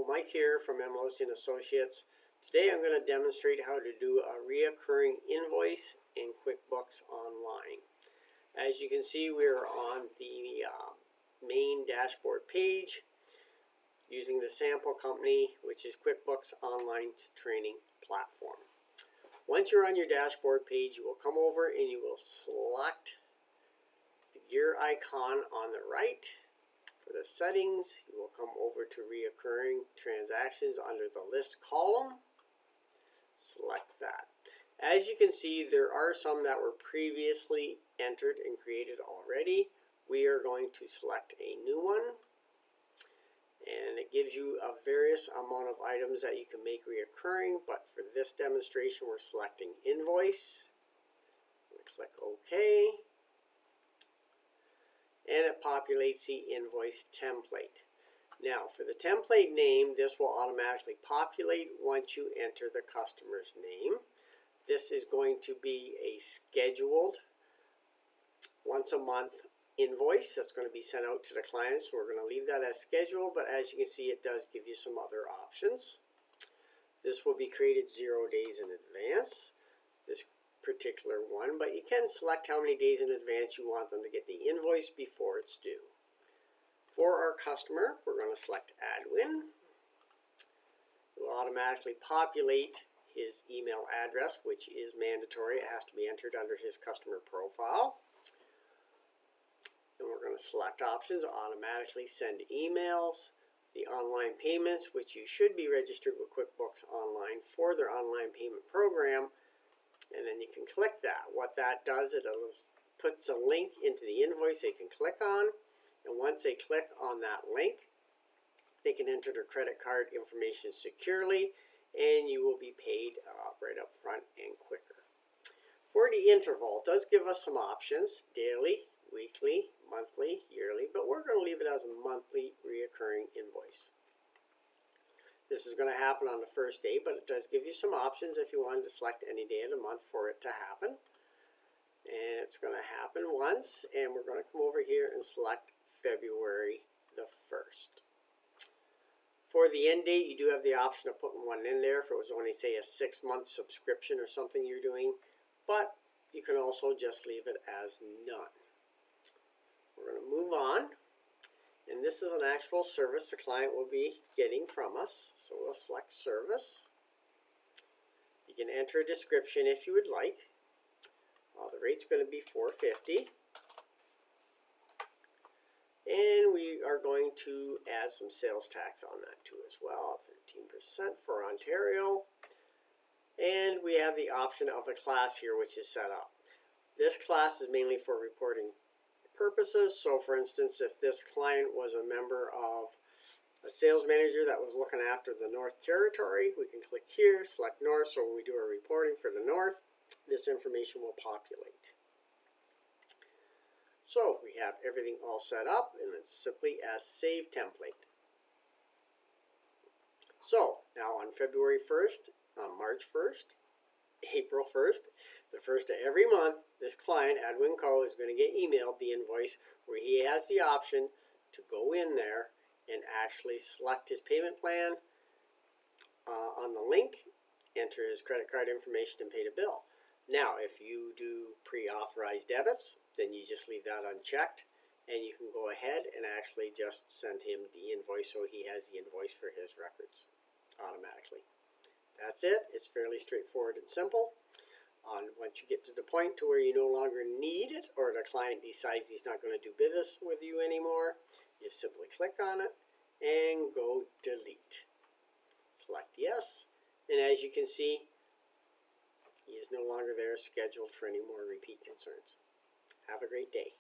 Hello, Mike here from M.Losee and Associates. Today I'm going to demonstrate how to do a reoccurring invoice in QuickBooks Online. As you can see, we're on the main dashboard page using the sample company, which is QuickBooks Online training platform. Once you're on your dashboard page, you will come over and you will select the gear icon on the right. For the settings, you will come over to Reoccurring Transactions under the List column. Select that. As you can see, there are some that were previously entered and created already. We are going to select a new one. And it gives you a various amount of items that you can make reoccurring. But for this demonstration, we're selecting Invoice. We click OK. And it populates the invoice template. Now, for the template name, this will automatically populate once you enter the customer's name. This is going to be a scheduled once a month invoice that's going to be sent out to the client. So we're going to leave that as scheduled, but as you can see, it does give you some other options. This will be created 0 days in advance. This particular one, but you can select how many days in advance you want them to get the invoice before it's due. For our customer, we're going to select Admin. It will automatically populate his email address, which is mandatory. It has to be entered under his customer profile. And we're going to select options, automatically send emails, the online payments, which you should be registered with QuickBooks Online for their online payment program. And then you can click that. What that does, it puts a link into the invoice they can click on. And once they click on that link, they can enter their credit card information securely, and you will be paid right up front and quicker. For the interval, it does give us some options: daily, weekly, monthly, yearly, but we're going to leave it as a monthly reoccurring invoice. This is going to happen on the first day, but it does give you some options if you wanted to select any day of the month for it to happen. And it's going to happen once, and we're going to come over here and select February the 1st. For the end date, you do have the option of putting one in there if it was only, say, a 6-month subscription or something you're doing, but you can also just leave it as none. We're going to move on. And this is an actual service the client will be getting from us. So we'll select Service. You can enter a description if you would like. The rate's going to be $4.50. And we are going to add some sales tax on that too as well, 13% for Ontario. And we have the option of a class here which is set up. This class is mainly for reporting purposes. So for instance, if this client was a member of a sales manager that was looking after the North Territory, we can click here, select North. So when we do our reporting for the North, this information will populate. So we have everything all set up, and it's simply as Save Template. So now on February 1st, on March 1st, April 1st, the first of every month, this client, Adwin Co., is going to get emailed the invoice where he has the option to go in there and actually select his payment plan on the link, enter his credit card information, and pay the bill. Now, if you do pre-authorized debits, then you just leave that unchecked, and you can go ahead and actually just send him the invoice so he has the invoice for his records automatically. That's it. It's fairly straightforward and simple. Once you get to the point to where you no longer need it, or the client decides he's not going to do business with you anymore, you simply click on it and go delete. Select yes, and as you can see, he is no longer there scheduled for any more repeat concerns. Have a great day.